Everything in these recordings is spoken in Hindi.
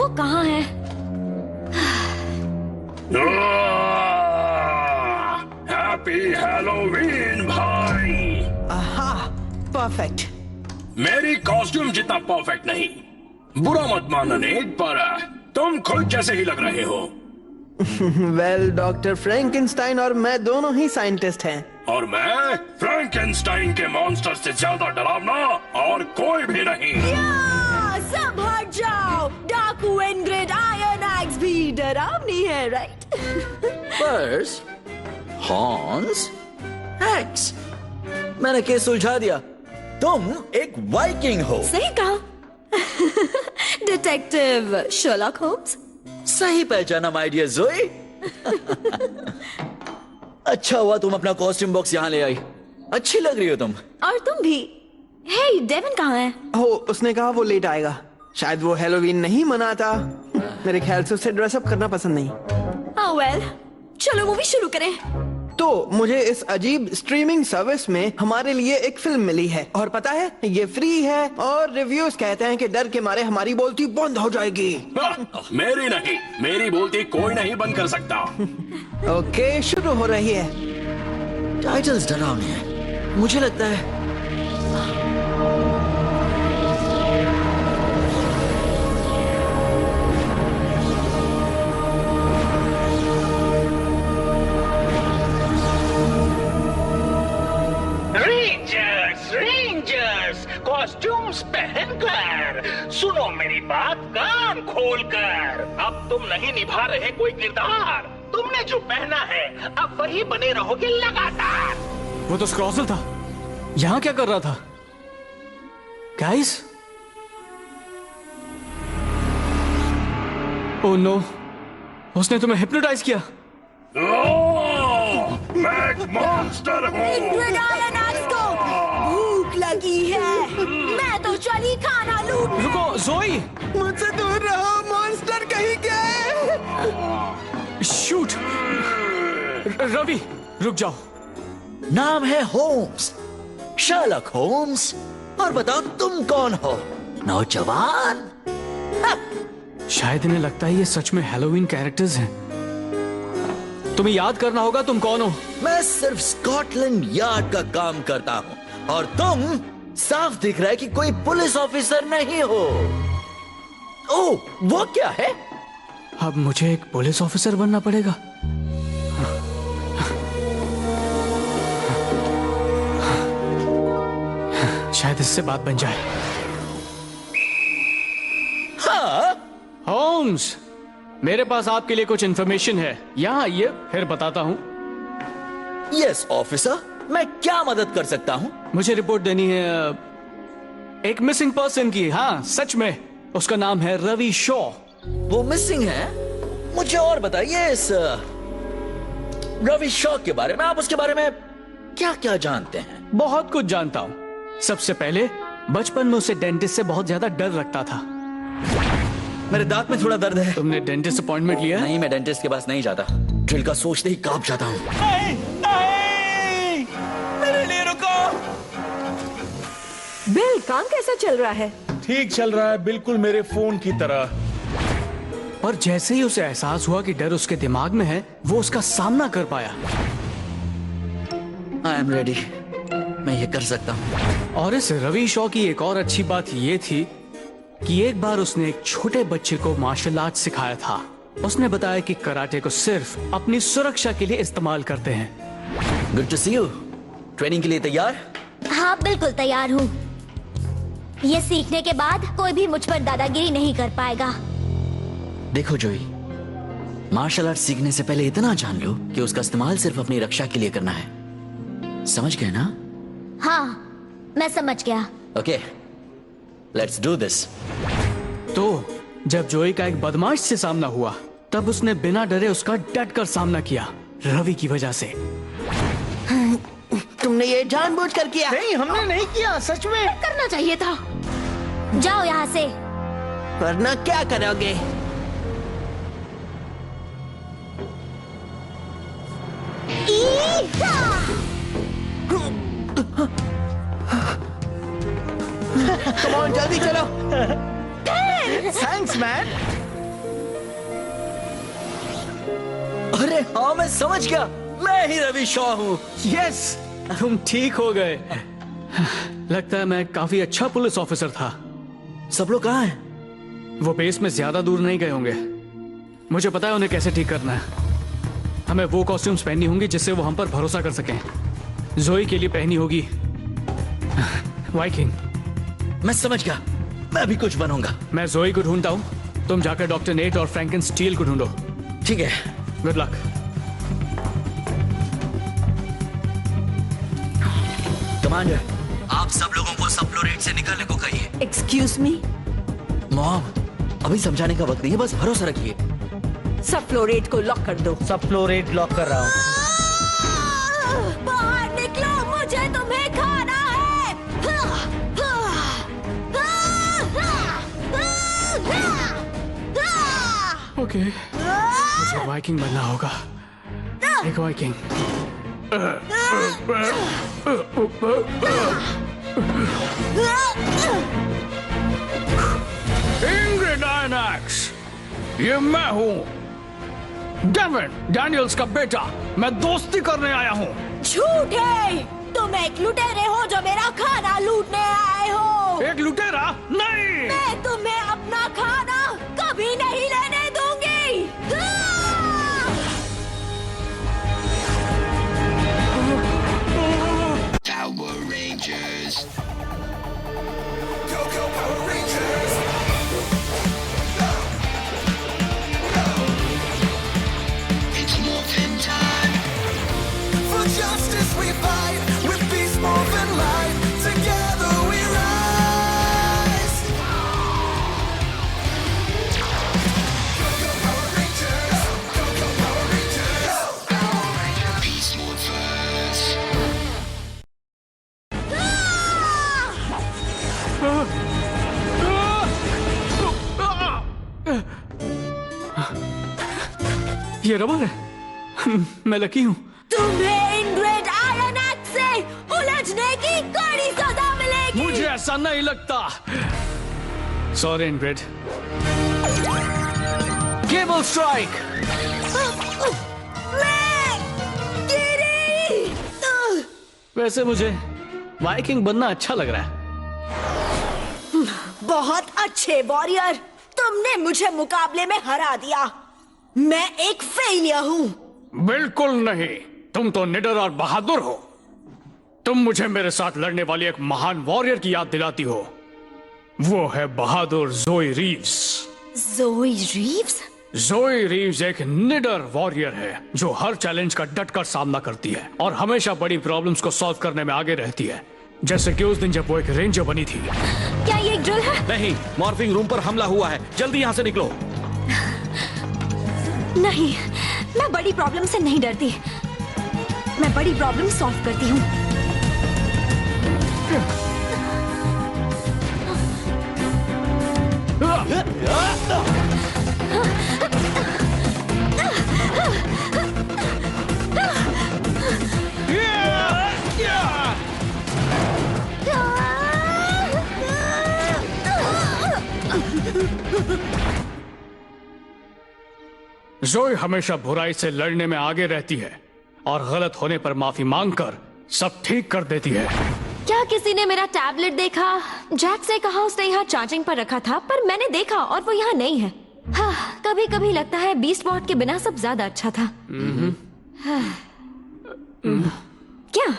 वो कहाँ है? हैप्पी हैलोवीन भाई। हाँ, परफेक्ट। मेरी कॉस्ट्यूम जितना परफेक्ट नहीं। बुरा मत मानना नेट, पर तुम खुद जैसे ही लग रहे हो। वेल, डॉक्टर फ्रैंकेनस्टाइन और मैं दोनों ही साइंटिस्ट हैं। और मैं फ्रैंकेनस्टाइन के मॉन्स्टर से ज्यादा डरावना और कोई भी नहीं। सब हट जाओ। डाकू इनग्रिड आयरन एक्स भी डरावनी है, राइट? Purse, horns, axe. मैंने केस सुलझा दिया। तुम एक वाइकिंग हो। सही कहा। Detective Sherlock Holmes. सही पहचाना माय डियर जोई। अच्छा हुआ तुम अपना कॉस्ट्यूम बॉक्स यहाँ ले आई। अच्छी लग रही हो तुम। और तुम भी। हे, डेविन कहाँ है? हो, उसने कहा वो लेट आएगा। शायद वो हैलोवीन नहीं मनाता। मेरे ख्याल से उसे ड्रेसअप करना पसंद नहीं। Oh well, चलो मूवी शुरू करें। तो मुझे इस अजीब स्ट्रीमिंग सर्विस में हमारे लिए एक फिल्म मिली है, और पता है ये फ्री है, और रिव्यूज कहते हैं कि डर के मारे हमारी बोलती बंद हो जाएगी। मेरी नहीं, मेरी बोलती कोई नहीं बंद कर सकता। ओके, शुरू हो रही है। टाइटल्स डरावने हैं। मुझे लगता है रेंजर्स कॉस्ट्यूम्स पहनकर सुनो मेरी बात कान खोलकर। अब तुम नहीं निभा रहे कोई किरदार। तुमने जो पहना है अब वही बने रहोगे लगातार। वो तो स्क्रॉसल था। यहाँ क्या कर रहा था? गाइस? ओह नो, उसने तुम्हें हिप्नोटाइज किया। मैं एक मॉन्स्टर हूँ। इनग्रिड आयरन एक्स को भूख लगी है। मैं तो चली खाना लूट। रुको जोई, मुझसे दूर रहो, मॉन्स्टर कहीं गए। शूट। रवि रुक जाओ। नाम है होम्स, शर्लक होम्स। और बताओ तुम कौन हो? नौजवान। शायद इन्हें लगता है ये सच में हैलोवीन कैरेक्टर्स हैं। तुम्हें याद करना होगा तुम कौन हो। मैं सिर्फ स्कॉटलैंड यार्ड का काम करता हूँ, और तुम साफ दिख रहा है कि कोई पुलिस ऑफिसर नहीं हो। ओह, वो क्या है? अब मुझे एक पुलिस ऑफिसर बनना पड़ेगा। शायद इससे बात बन जाए। हाँ? होम्स, मेरे पास आपके लिए कुछ इन्फॉर्मेशन है। यहाँ आइए, फिर बताता हूँ। यस ऑफिसर, मैं क्या मदद कर सकता हूँ? मुझे रिपोर्ट देनी है एक मिसिंग पर्सन की। हाँ सच में, उसका नाम है रवि शॉ। वो मिसिंग है? मुझे और बताइए इस रवि शॉ के बारे में। आप उसके बारे में क्या क्या जानते हैं? बहुत कुछ जानता हूँ। सबसे पहले बचपन में उसे डेंटिस्ट से बहुत ज्यादा डर लगता था। मेरे दांत में थोड़ा दर्द है। तुमने डेंटिस्ट अपॉइंटमेंट लिया? नहीं, मैं डेंटिस्ट के पास नहीं जाता। ड्रिल का सोचते ही कांप जाता हूँ। नहीं, मेरे लिए रुको। बिल, काम कैसा चल रहा है? ठीक चल रहा है, बिल्कुल मेरे फोन की तरह। पर जैसे ही उसे एहसास हुआ कि डर उसके दिमाग में है, वो उसका सामना कर पाया। आई एम रेडी, मैं ये कर सकता हूँ। और इस रवि शॉ की एक और अच्छी बात ये थी कि एक बार उसने एक छोटे बच्चे को मार्शल आर्ट सिखाया था। उसने बताया कि कराटे को सिर्फ अपनी सुरक्षा के लिए इस्तेमाल करते हैं। Good to see you. Training के लिए तैयार? हाँ बिल्कुल तैयार हूँ। ये सीखने के बाद कोई भी मुझ पर दादागिरी नहीं कर पाएगा। देखो जोई, मार्शल आर्ट सीखने से पहले इतना जान लो कि उसका इस्तेमाल सिर्फ अपनी रक्षा के लिए करना है। समझ गए ना? हाँ, मैं समझ गया। Okay, let's do this. तो जब जोई का एक बदमाश से सामना हुआ, तब उसने बिना डरे उसका डट कर सामना किया, रवि की वजह से। तुमने ये जानबूझकर किया? नहीं, हमने नहीं किया, सच में। करना चाहिए था। जाओ यहाँ से। वरना क्या करोगे? कम ऑन, जल्दी चलो। Thanks man. अरे हाँ, मैं समझ गया, मैं ही रवि शॉ हूँ। यस, तुम ठीक हो गए। लगता है मैं काफी अच्छा पुलिस ऑफिसर था। सब लोग कहाँ हैं? वो बेस में ज्यादा दूर नहीं गए होंगे। मुझे पता है उन्हें कैसे ठीक करना है। हमें वो कॉस्ट्यूम्स पहननी होंगी जिससे वो हम पर भरोसा कर सकें। जोई के लिए पहनी होगी वाइकिंग। मैं समझ गया, मैं भी कुछ बनूंगा। मैं जोई को ढूंढता हूँ, तुम जाकर डॉक्टर नेट और फ्रैंकन स्टील को ढूंढो। ठीक है। Good luck. कमांडर, आप सब लोगों को सब फ्लोरेट से निकलने को कहिए। एक्सक्यूज मी, मॉम, अभी समझाने का वक्त नहीं है, बस भरोसा रखिए। सब फ्लोरेट को लॉक कर दो। सब फ्लोरेट लॉक कर रहा हूँ। बाहर निकलो, मुझे तुम्हें खाना है। ओके, मुझे वाइकिंग बनना होगा। एक वाइकिंग। इंग्रिड आयनैक्स, ये मैं हूँ, डेविन डैनियल्स का बेटा। मैं दोस्ती करने आया हूँ। झूठे, तुम एक लुटेरे हो जो मेरा खाना लूटने आए हो। एक लुटेरा नहीं। मैं तुम्हें अपना खाना कभी नहीं लेने दूंगी। Power Rangers. Go, go, Power Rangers. Go. Go. It's morphin' time. For justice we fight, with peace morphin' light. Together we rise. Go, go, Power Rangers. Go, go, Power Rangers. Go. Power Rangers. Peace morphers. ये रबर है। मैं लकी हूँ। तुम्हें इंग्रिड आयनैक्स से उलझने की कड़ी सजा मिलेगी। मुझे ऐसा नहीं लगता। Sorry Ingrid. Cable strike. मैं गिरी। वैसे मुझे वाइकिंग बनना अच्छा लग रहा है। बहुत अच्छे वॉरियर, तुमने मुझे मुकाबले में हरा दिया। मैं एक फेलियर हूँ। बिल्कुल नहीं, तुम तो निडर और बहादुर हो। तुम मुझे मेरे साथ लड़ने वाली एक महान वॉरियर की याद दिलाती हो। वो है बहादुर जोई रीव्स। जोई रीव्स? जोई रीव्स एक निडर वॉरियर है जो हर चैलेंज का डटकर सामना करती है और हमेशा बड़ी प्रॉब्लम्स को सॉल्व करने में आगे रहती है। जैसे कि उस दिन जब वो एक रेंजर बनी थी। क्या ये एक ड्रिल है? नहीं, मॉर्फिंग रूम पर हमला हुआ है, जल्दी यहाँ से निकलो। नहीं, मैं बड़ी प्रॉब्लम से नहीं डरती। मैं बड़ी प्रॉब्लम सॉल्व करती हूँ। जोई हमेशा बुराई से लड़ने में आगे रहती है और गलत होने पर माफी मांगकर सब ठीक कर देती है। क्या किसी ने मेरा टैबलेट देखा? जैक से कहा उसने यहाँ चार्जिंग पर रखा था, पर मैंने देखा और वो यहाँ नहीं है। हाँ, कभी कभी लगता है बीस्ट बॉट के बिना सब ज्यादा अच्छा था। हाँ। क्या?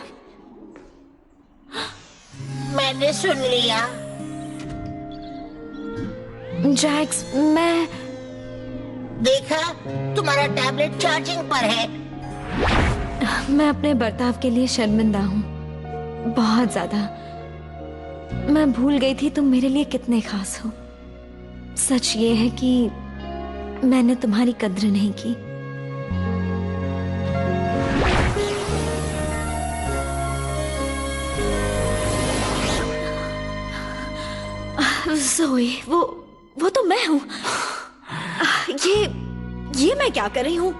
मैंने सुन लिया। जैक्स, मैं देखा, तुम्हारा टैबलेट चार्जिंग पर है। मैं अपने बर्ताव के लिए शर्मिंदा हूँ, बहुत ज्यादा। मैं भूल गई थी तुम मेरे लिए कितने खास हो। सच ये है कि मैंने तुम्हारी कद्र नहीं की। जोई, वो तो मैं हूँ। ये मैं क्या कर रही हूँ?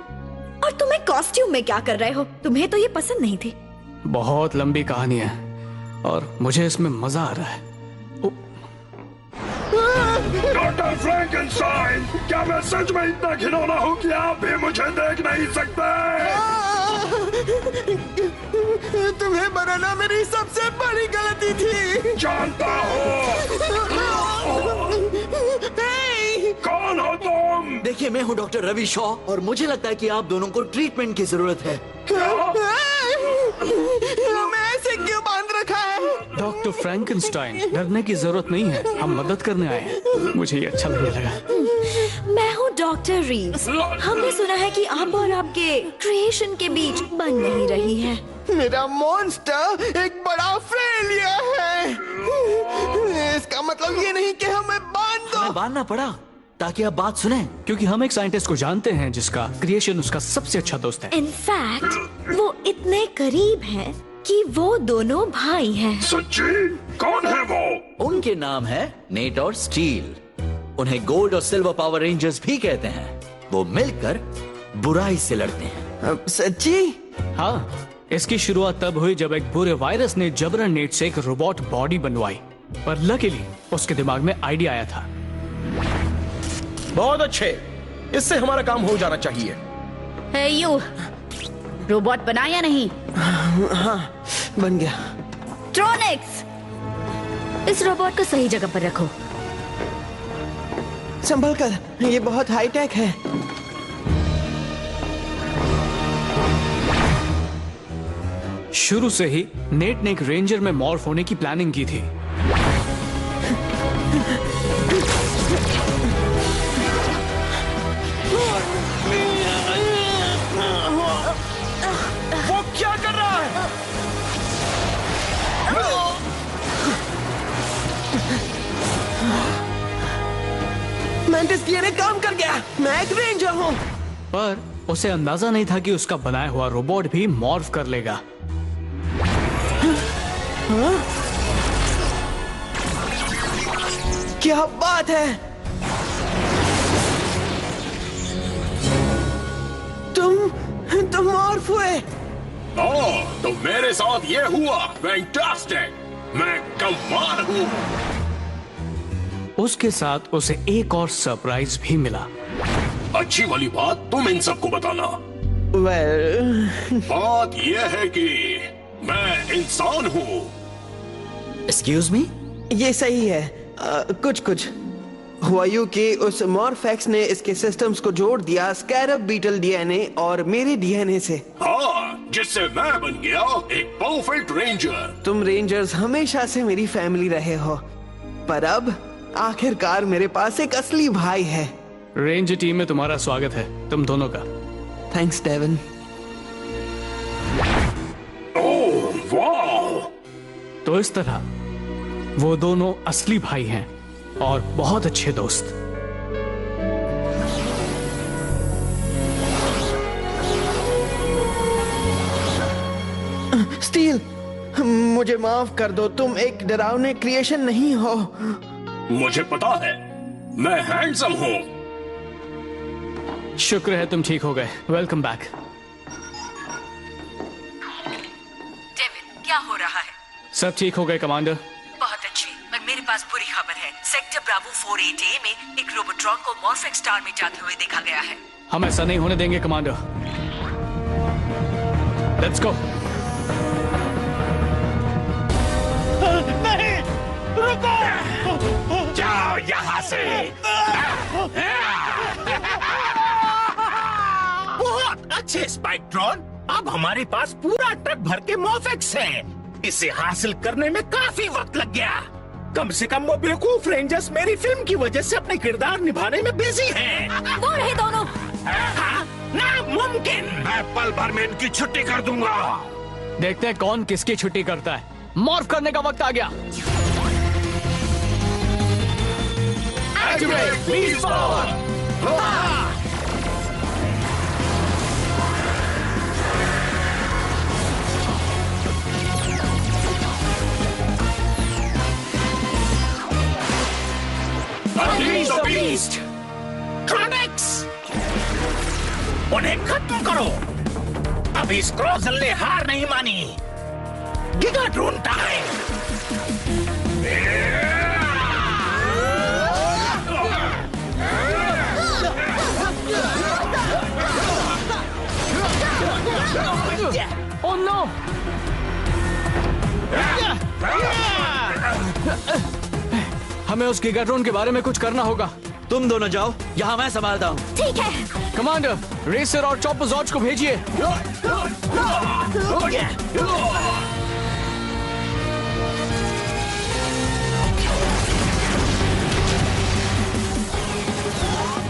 और तुम एक कॉस्ट्यूम में क्या कर रहे हो? तुम्हें तो ये पसंद नहीं थी। बहुत लंबी कहानी है और मुझे इसमें मजा आ रहा है। डॉक्टर डॉक्टर फ्रैंकेनस्टाइन, क्या मैं सच में इतना घिनौना हूँ कि आप भी मुझे देख नहीं सकते? तुम्हें बनाना मेरी सबसे बड़ी गलती थी। जानता हूँ। कौन हो तुम? देखिए, मैं हूँ डॉक्टर रवि शॉ और मुझे लगता है कि आप दोनों को ट्रीटमेंट की जरूरत है। मैं ऐसे क्यों बांध रखा है? डॉक्टर फ्रैंकेनस्टाइन, डरने की जरूरत नहीं है, हम मदद करने आए हैं। मुझे ये अच्छा लगने लगा। मैं हूँ डॉक्टर रीव्स। हमने सुना है कि आप और आपके क्रिएशन के बीच बन नहीं रही है। मेरा मॉन्स्टर एक बड़ा फेलियर है। इसका मतलब ये नहीं कि हमें बांधना पड़ा ताकि आप बात सुने, क्योंकि हम एक साइंटिस्ट को जानते हैं जिसका क्रिएशन उसका सबसे अच्छा दोस्त है। इनफैक्ट वो इतने करीब हैं कि वो दोनों भाई हैं। सच्ची? कौन है वो? उनके नाम है नेट और स्टील। उन्हें गोल्ड और सिल्वर पावर रेंजर्स भी कहते हैं। वो मिलकर बुराई से लड़ते हैं। सच्ची? हाँ, इसकी शुरुआत तब हुई जब एक बुरे वायरस ने जबरन नेट से एक रोबोट बॉडी बनवाई, पर लकीली उसके दिमाग में आइडिया आया था। बहुत अच्छे, इससे हमारा काम हो जाना चाहिए। हे यू, रोबोट बना या नहीं? हाँ, बन गया। ट्रोनिक्स, इस रोबोट को सही जगह पर रखो। संभल कर, ये बहुत हाई टेक है। शुरू से ही नेट ने एक रेंजर में मॉर्फ होने की प्लानिंग की थी। वो क्या कर रहा है? मैंटिस डीएनए काम कर गया। मैं एक रेंजर हूँ। पर उसे अंदाजा नहीं था कि उसका बनाया हुआ रोबोट भी मॉर्फ कर लेगा। क्या बात है? तुम मॉर्फ हुए? तो मेरे साथ ये हुआ। फैंटास्टिक, मैं कमाल हूँ। उसके साथ उसे एक और सरप्राइज भी मिला। अच्छी वाली बात तुम इन सबको बताना। बात यह है कि मैं इंसान हूँ। Excuse me? ये सही है। कुछ हुआ यूं कि उस मॉर्फेक्स ने इसके सिस्टम्स को जोड़ दिया स्कैरब बीटल डीएनए और मेरे डीएनए से। हाँ, जिससे मैं बन गया एक परफेक्ट रेंजर। तुम रेंजर्स हमेशा से मेरी फैमिली रहे हो, पर अब आखिरकार मेरे पास एक असली भाई है। रेंजर टीम में तुम्हारा स्वागत है, तुम दोनों का। Thanks Devine. ओह वाह! तो इस तरह वो दोनों असली भाई हैं और बहुत अच्छे दोस्त। स्टील, मुझे माफ कर दो। तुम एक डरावने क्रिएशन नहीं हो। मुझे पता है, मैं हैंडसम हूँ। शुक्र है तुम ठीक हो गए। Welcome back. डेविड, क्या हो रहा है? सब ठीक हो गए कमांडर। बहुत अच्छी, पर मेरे पास बुरी खबर है। सेक्टर ब्रावो 48A में एक रोबोट्रॉन को मॉर्फेक्स स्टार में जाते हुए देखा गया है। हम ऐसा नहीं होने देंगे कमांडर। Let's go. नहीं, रुको! जाओ यहाँ से! बहुत अच्छे स्पाइक्ट्रॉन। अब हमारे पास पूरा ट्रक भर के मॉर्फेक्स है। इसे हासिल करने में काफी वक्त लग गया। कम से कम वो बेवकूफ रेंजर्स मेरी फिल्म की वजह से अपने किरदार निभाने में बिजी हैं। वो रहे दोनों। नामुमकिन! मैं पल भर में इनकी छुट्टी कर दूंगा। देखते हैं कौन किसकी छुट्टी करता है। मॉर्फ करने का वक्त आ गया। Activate beast power! Unleash the beast! ट्रॉनिक्स! उन्हें खत्म करो! अभी स्क्रॉजल ने हार नहीं मानी। गिगाट्रॉन टाइम! हमें उस गिगाट्रॉन के बारे में कुछ करना होगा। तुम दोनों जाओ, यहाँ मैं संभालता हूँ। ठीक है। कमांडर, रेसर और चॉपरजॉर्ज को भेजिए।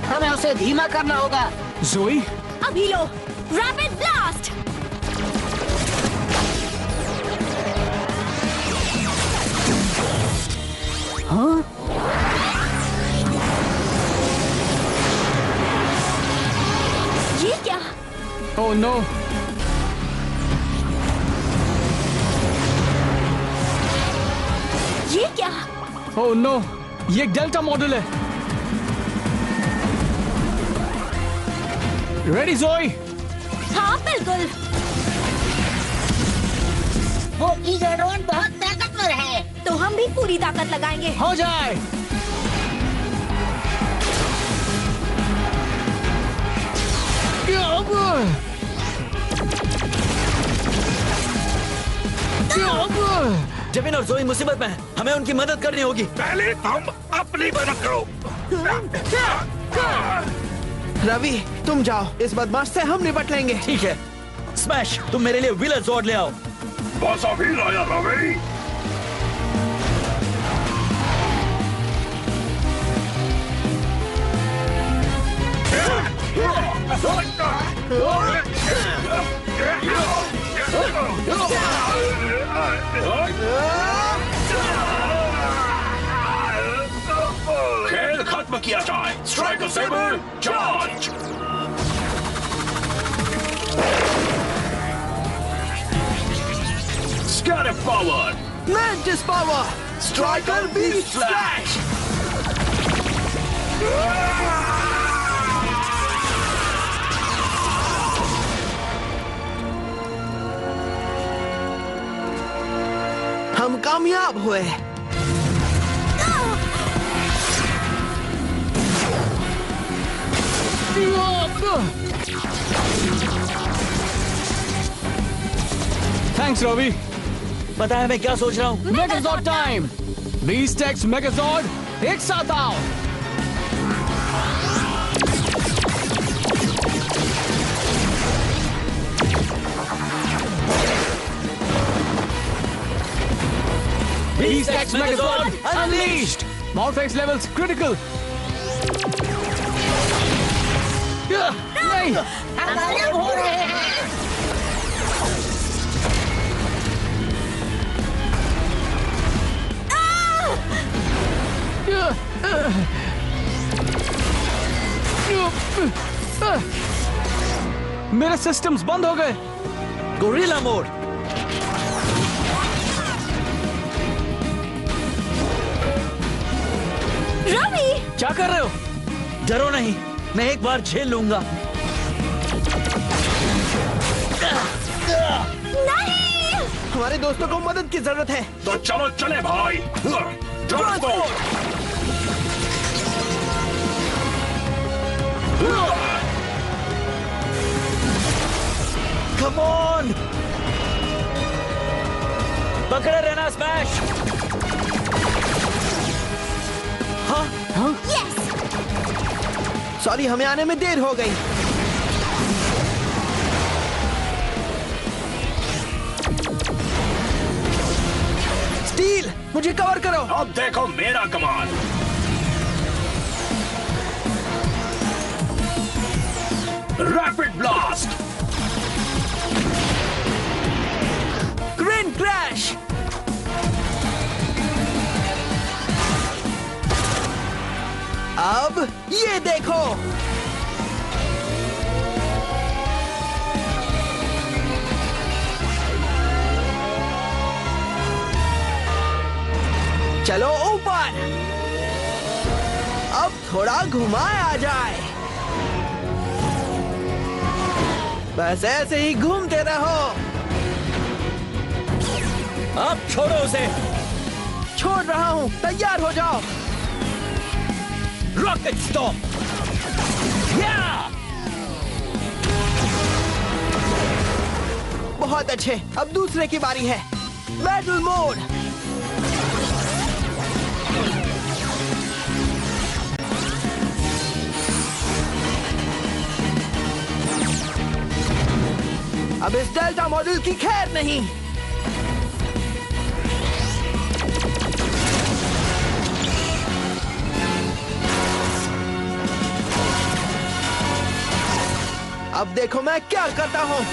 हमें उसे धीमा करना होगा। जोई, अभी लो, रैपिड ब्लास्ट। हाँ? ये क्या? Oh no. ये क्या? ओह नो, ये एक डेल्टा मॉडल है। रेडी जोई? हाँ बिल्कुल। वो गिगाट्रॉन बहुत ताकतवर है। तो हम भी पूरी ताकत लगाएंगे। हो जाए। जेविन और जोई मुसीबत में हैं। हमें उनकी मदद करनी होगी। पहले तुम अपनी मदद करो। रवि, तुम जाओ, इस बदमाश से हम निपट लेंगे। ठीक है। स्मैश, तुम मेरे लिए व्हीलर जॉर्ड ले आओ। बस अभी लाया रवि। खेल खत्म किया जाए। Striker sabre charge. Scatter power. Mantis power. Striker beast slash. हम कामयाब हुए। थैंक्स रवि। पता है मैं क्या सोच रहा हूँ? मेगाजॉर्ड टाइम। बीस्ट एक्स मेगाजॉर्ड, एक साथ आओ। Beast X Megazord unleashed! Morphex levels critical! नहीं! हम अलग हो रहे हैं। मेरे सिस्टम्स बंद हो गए। Gorilla mode. रवि! क्या कर रहे हो? डरो नहीं, मैं एक बार झेल लूंगा। नहीं! हमारे दोस्तों को मदद की जरूरत है। तो चलो चले भाई। ट्रांसपोर्ट। कम ऑन, पकड़े रहना स्मैश। हाँ हाँ? यस! सॉरी, हमें आने में देर हो गई। स्टील, मुझे कवर करो। अब देखो मेरा कमाल। Rapid blast. Green crash. अब ये देखो। चलो ऊपर। अब थोड़ा घुमाया जाए। बस ऐसे ही घूमते रहो। अब छोड़ो उसे। छोड़ रहा हूँ, तैयार हो जाओ। Rocket stop. बहुत अच्छे। अब दूसरे की बारी है। Battle mode. अब इस डेल्टा मॉडल की खैर नहीं। अब देखो मैं क्या करता हूं।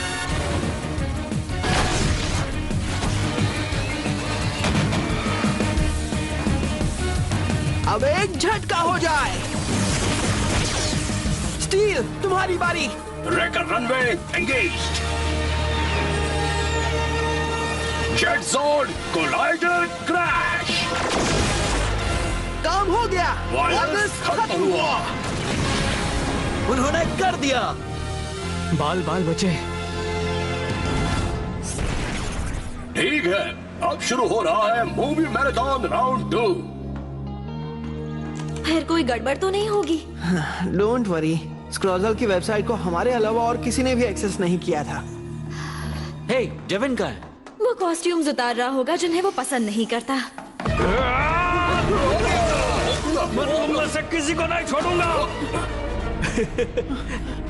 अब एक झटका हो जाए। स्टील, तुम्हारी बारी। Wrecker runway engaged. Jet zone collider crash. काम हो गया। वायरस खत्म हुआ। उन्होंने कर दिया। बाल बाल बचे। ठीक है, अब शुरू हो रहा है मूवी मैराथन राउंड 2। फिर कोई गड़बड़ तो नहीं होगी? डोंट वरी, स्क्रॉजल की वेबसाइट को हमारे अलावा और किसी ने भी एक्सेस नहीं किया था। हे, डेविन का है? वो कॉस्ट्यूम्स उतार रहा होगा जिन्हें वो पसंद नहीं करता। मैं तुम में से किसी को नहीं छोड़ूंगा।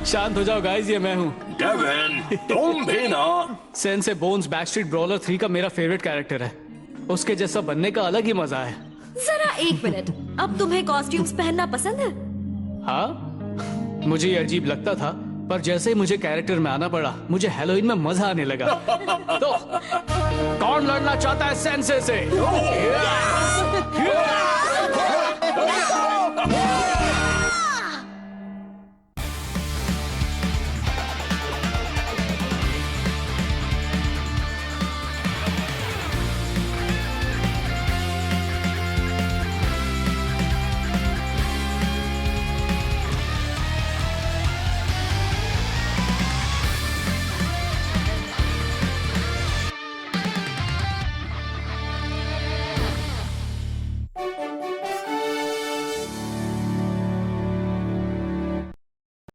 शांत हो जाओ गाइस, ये मैं हूँ डेविन। तुम भी ना। सेंसे बोन्स बैकस्ट्रीट ब्रॉलर 3 का मेरा फेवरेट कैरेक्टर है। उसके जैसा बनने का अलग ही मजा है। जरा एक मिनट, अब तुम्हें कॉस्ट्यूम्स पहनना पसंद है? हाँ, मुझे ये अजीब लगता था, पर जैसे ही मुझे कैरेक्टर में आना पड़ा, मुझे हैलोवीन में मजा आने लगा। तो कौन लड़ना चाहता है सेंसे से?